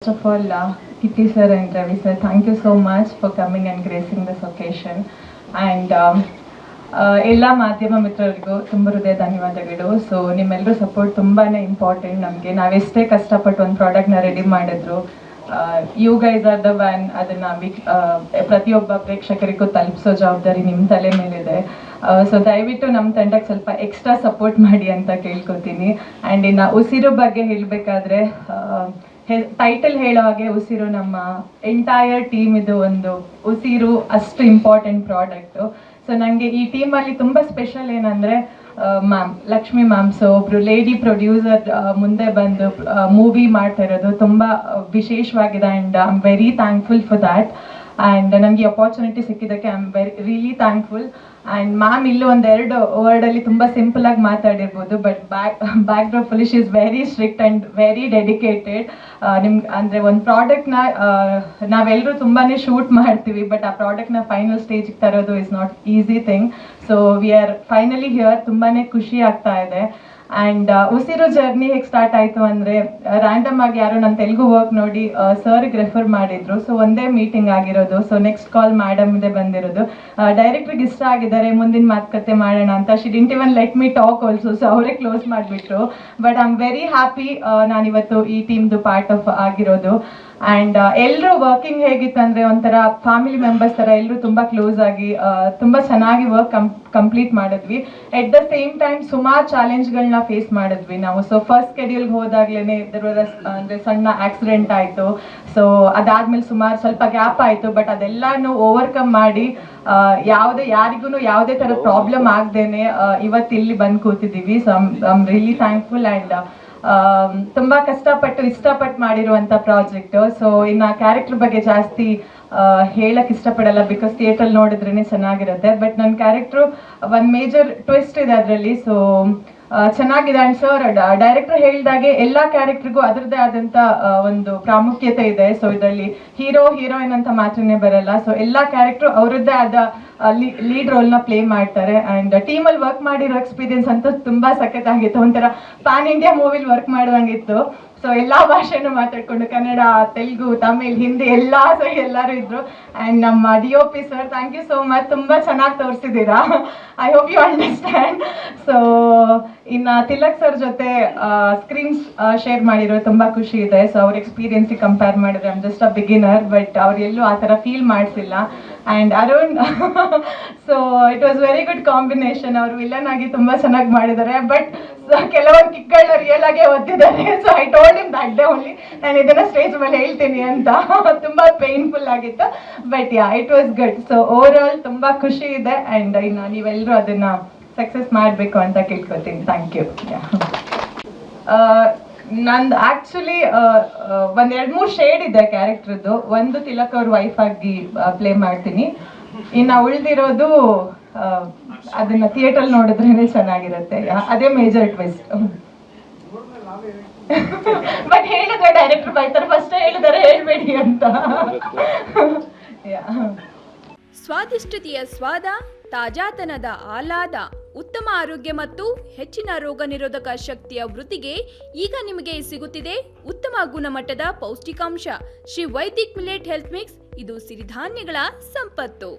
First of all, Kitty sir and Ravi sir, thank you so much for coming and gracing this occasion. And ಎಲ್ಲ ಮಾಧ್ಯಮ ಮಿತ್ರರಿಗೂ ತುಂಬ ಹೃದಯ ಧನ್ಯವಾದಗಳು. So ನಿಮ್ಮೆಲ್ಲರೂ support ತುಂಬಾ ಇಂಪಾರ್ಟೆಂಟ್ ನಮಗೆ. ನಾವೆಷ್ಟೇ ಕಷ್ಟಪಟ್ಟು ಒಂದು ಪ್ರಾಡಕ್ಟ್ನ ರೆಡಿ ಮಾಡಿದ್ರು, you guys are the one. ಅದನ್ನು ಪ್ರತಿಯೊಬ್ಬ ಪ್ರೇಕ್ಷಕರಿಗೂ ತಲುಪಿಸೋ ಜವಾಬ್ದಾರಿ ನಿಮ್ಮ ತಲೆ ಮೇಲಿದೆ. ಸೊ ದಯವಿಟ್ಟು ನಮ್ಮ ತಂಡಕ್ಕೆ ಸ್ವಲ್ಪ ಎಕ್ಸ್ಟ್ರಾ ಸಪೋರ್ಟ್ ಮಾಡಿ ಅಂತ ಕೇಳ್ಕೊತೀನಿ. ಆ್ಯಂಡ್ ಇನ್ನು ಉಸಿರು ಬಗ್ಗೆ ಹೇಳಬೇಕಾದ್ರೆ, ಟೈಟಲ್ ಹೇಳೋ ಹಾಗೆ ಉಸಿರು ನಮ್ಮ ಎಂಟೈರ್ ಟೀಮ್ ಇದು ಒಂದು ಉಸಿರು ಅಷ್ಟು ಇಂಪಾರ್ಟೆಂಟ್ ಪ್ರಾಡಕ್ಟು. ಸೊ ನನಗೆ ಈ ಟೀಮಲ್ಲಿ ತುಂಬ ಸ್ಪೆಷಲ್ ಏನಂದರೆ ಮ್ಯಾಮ್ ಲಕ್ಷ್ಮಿ ಮ್ಯಾಮ್. ಸೊ ಒಬ್ರು ಲೇಡಿ ಪ್ರೊಡ್ಯೂಸರ್ ಮುಂದೆ ಬಂದು ಮೂವಿ ಮಾಡ್ತಾ ಇರೋದು ತುಂಬ ವಿಶೇಷವಾಗಿದೆ. And I am very thankful for that. And ನನಗೆ ಅಪಾರ್ಚುನಿಟಿ ಸಿಕ್ಕಿದ್ದಕ್ಕೆ I am really thankful. And ma'am ಇಲ್ಲೂ ಒಂದೆರಡು ವರ್ಡಲ್ಲಿ ತುಂಬ ಸಿಂಪಲಾಗಿ ಮಾತಾಡಿರ್ಬೋದು, ಬಟ್ ಬ್ಯಾಕ್ ಡ್ರಾಪಲ್ಲಿ she is very strict and very dedicated. ನಿಮ್ಗೆ ಅಂದರೆ ಒಂದು ಪ್ರಾಡಕ್ಟ್ನ ನಾವೆಲ್ಲರೂ ತುಂಬಾ ಶೂಟ್ ಮಾಡ್ತೀವಿ, ಬಟ್ ಆ ಪ್ರಾಡಕ್ಟ್ನ ಫೈನಲ್ ಸ್ಟೇಜಿಗೆ ತರೋದು is not easy thing. So we are finally here. ತುಂಬಾ ಖುಷಿ ಆಗ್ತಾ ಇದೆ. ಆ್ಯಂಡ್ ಉಸಿರು ಜರ್ನಿ ಹೇಗೆ ಸ್ಟಾರ್ಟ್ ಆಯಿತು ಅಂದರೆ, ರ್ಯಾಂಡಮ್ ಆಗಿ ಯಾರೋ ನನ್ನ ತೆಲುಗು ವರ್ಕ್ ನೋಡಿ ಸರ್ಗೆ ರೆಫರ್ ಮಾಡಿದ್ರು. ಸೊ ಒಂದೇ ಮೀಟಿಂಗ್ ಆಗಿರೋದು. ಸೊ ನೆಕ್ಸ್ಟ್ ಕಾಲ್ ಮೇಡಮ್ ಇದೆ ಬಂದಿರೋದು. ಡೈರೆಕ್ಟ್ರಿಗೆ ಇಷ್ಟ ಆಗಿದ್ದಾರೆ, ಮುಂದಿನ ಮಾತುಕತೆ ಮಾಡೋಣ ಅಂತ. She didn't even let me talk also. So ಅವರೇ ಕ್ಲೋಸ್ ಮಾಡಿಬಿಟ್ರು. But I am very happy ನಾನಿವತ್ತು ಈ ಟೀಮ್ದು ಪಾರ್ಟ್ ಆಫ್ ಆಗಿರೋದು. ಆ್ಯಂಡ್ ಎಲ್ಲರೂ ವರ್ಕಿಂಗ್ ಹೇಗಿತ್ತಂದರೆ ಒಂಥರ ಫ್ಯಾಮಿಲಿ ಮೆಂಬರ್ಸ್ ಥರ ಎಲ್ಲರೂ ತುಂಬ ಕ್ಲೋಸ್ ಆಗಿ ತುಂಬ ಚೆನ್ನಾಗಿ ವರ್ಕ್ ಕಂಪ್ಲೀಟ್ ಮಾಡಿದ್ವಿ. ಎಟ್ ದ ಸೇಮ್ ಟೈಮ್ ಸುಮಾರು ಚಾಲೆಂಜ್ಗಳನ್ನ ಫೇಸ್ ಮಾಡಿದ್ವಿ ನಾವು. ಸೊ ಫಸ್ಟ್ ಸ್ಕೆಡ್ಯೂಲ್ಗೆ ಹೋದಾಗ್ಲೇ ಅಂದರೆ ಸಣ್ಣ ಆಕ್ಸಿಡೆಂಟ್ ಆಯಿತು. ಸೊ ಅದಾದ್ಮೇಲೆ ಸ್ವಲ್ಪ ಗ್ಯಾಪ್ ಆಯಿತು. ಬಟ್ ಅದೆಲ್ಲನೂ ಓವರ್ಕಮ್ ಮಾಡಿ ಯಾರಿಗೂ ಯಾವುದೇ ಥರ ಪ್ರಾಬ್ಲಮ್ ಆಗದೇನೆ ಇವತ್ತು ಇಲ್ಲಿ ಬಂದು ಕೂತಿದ್ದೀವಿ. So I am really thankful. And ತುಂಬ ಕಷ್ಟಪಟ್ಟು ಇಷ್ಟಪಟ್ಟು ಮಾಡಿರುವಂಥ ಪ್ರಾಜೆಕ್ಟು. ಸೊ ಇನ್ನು ಕ್ಯಾರೆಕ್ಟರ್ ಬಗ್ಗೆ ಜಾಸ್ತಿ ಹೇಳಕ್ಕೆ ಇಷ್ಟಪಡಲ್ಲ, ಬಿಕಾಸ್ ಥಿಯೇಟ್ರಲ್ಲಿ ನೋಡಿದ್ರೇ ಚೆನ್ನಾಗಿರುತ್ತೆ. ಬಟ್ ನನ್ನ ಕ್ಯಾರೆಕ್ಟ್ರು ಒಂದು ಮೇಜರ್ ಟ್ವಿಸ್ಟ್ ಇದೆ ಅದರಲ್ಲಿ. ಸೊ ಚೆನ್ನಾಗಿದೆ. ಆ್ಯಂಡ್ ಸರ್ ಡೈರೆಕ್ಟರ್ ಹೇಳಿದಾಗೆ ಎಲ್ಲ ಕ್ಯಾರೆಕ್ಟ್ರಿಗೂ ಅದರದ್ದೇ ಆದಂಥ ಒಂದು ಪ್ರಾಮುಖ್ಯತೆ ಇದೆ. ಸೊ ಇದರಲ್ಲಿ ಹೀರೋ ಹೀರೋಯಿನ್ ಅಂತ ಮಾತ್ರನೇ ಬರಲ್ಲ. ಸೊ ಎಲ್ಲ ಕ್ಯಾರೆಕ್ಟ್ರು ಅವರದ್ದೇ ಆದ ಲೀಡ್ ರೋಲ್ನ ಪ್ಲೇ ಮಾಡ್ತಾರೆ. ಆ್ಯಂಡ್ ಟೀಮಲ್ಲಿ ವರ್ಕ್ ಮಾಡಿರೋ ಎಕ್ಸ್ಪೀರಿಯನ್ಸ್ ಅಂತೂ ತುಂಬ ಸಖತ್ತಾಗಿತ್ತು. ಒಂಥರ ಪ್ಯಾನ್ ಇಂಡಿಯಾ ಮೂವಿಲಿ ವರ್ಕ್ ಮಾಡುವಂಗಿತ್ತು. ಸೊ ಎಲ್ಲ ಭಾಷೆನೂ ಮಾತಾಡ್ಕೊಂಡು ಕನ್ನಡ, ತೆಲುಗು, ತಮಿಳ್, ಹಿಂದಿ ಎಲ್ಲರೂ ಇದ್ರು. ಆ್ಯಂಡ್ ನಮ್ಮ DOP sir, thank you so much. ತುಂಬ ಚೆನ್ನಾಗಿ ತೋರಿಸಿದ್ದೀರಾ. I hope you understand. So ಇನ್ನು ತಿಲಕ್ ಸರ್ ಜೊತೆ ಸ್ಕ್ರೀನ್ ಶೇರ್ ಮಾಡಿರೋ ತುಂಬ ಖುಷಿ ಇದೆ. ಸೊ ಅವ್ರ ಎಕ್ಸ್ಪೀರಿಯನ್ಸಿಗೆ ಕಂಪೇರ್ ಮಾಡಿದ್ರೆ I'm just a beginner, but ಅವ್ರೆಲ್ಲೂ ಆ ಥರ ಫೀಲ್ ಮಾಡಿಸಿಲ್ಲ. And Arun, so it was very good combination. ಅವರು ವಿಲನ್ ಆಗಿ ತುಂಬ ಚೆನ್ನಾಗಿ ಮಾಡಿದ್ದಾರೆ, ಬಟ್ ಕೆಲವೊಂದು ಕಿಕ್ಗಳನ್ನ ರಿಯಲ್ ಆಗೇ ಓದ್ತಿದ್ದಾರೆ. So I told him that day only, ನಾನು ಇದನ್ನು ಸ್ಟೇಜ್ ಮೇಲೆ ಹೇಳ್ತೀನಿ ಅಂತ. ತುಂಬ ಪೇನ್ಫುಲ್ ಆಗಿತ್ತು, but yeah it was good. So over all ತುಂಬ ಖುಷಿ ಇದೆ. ಆ್ಯಂಡ್ ಇನ್ನು ನೀವೆಲ್ಲರೂ ಅದನ್ನು ಸಕ್ಸಸ್ ಮಾಡಬೇಕು ಅಂತ ಕೇಳ್ಕೊತೀನಿ. Thank you. ನಂದು ಆ್ಯಕ್ಚುಲಿ ಒಂದು 2-3 ಶೇಡ್ ಇದೆ ಕ್ಯಾರೆಕ್ಟ್ರದ್ದು. ಒಂದು ತಿಲಕ್ ಅವ್ರ ವೈಫ್ ಆಗಿ ಪ್ಲೇ ಮಾಡ್ತೀನಿ. ಇನ್ನು ಉಳಿದಿರೋದು ಅದನ್ನು ಥಿಯೇಟ್ರಲ್ಲಿ ನೋಡಿದ್ರೇ ಚೆನ್ನಾಗಿರುತ್ತೆ. ಅದೇ ಮೇಜರ್ ಟ್ವಿಸ್ಟ್. ಬಟ್ ಹೇಳಿದ್ರೆ ಡೈರೆಕ್ಟರ್ ಬೈತಾರೆ, ಫಸ್ಟ್ ಹೇಳಿದಾರೆ ಹೇಳ್ಬೇಡಿ ಅಂತ. ಸ್ವಾದಿಷ್ಟತೆಯ ಸ್ವಾದ, ತಾಜಾತನದ ಆಹ್ಲಾದ, ಉತ್ತಮ ಆರೋಗ್ಯ ಮತ್ತು ಹೆಚ್ಚಿನ ರೋಗ ನಿರೋಧಕ ಶಕ್ತಿಯ ವೃದ್ಧಿಗೆ ಈಗ ನಿಮಗೆ ಸಿಗುತ್ತಿದೆ ಉತ್ತಮ ಗುಣಮಟ್ಟದ ಪೌಷ್ಟಿಕಾಂಶ Shri Vaidik millet health mix. ಇದು ಸಿರಿಧಾನ್ಯಗಳ ಸಂಪತ್ತು.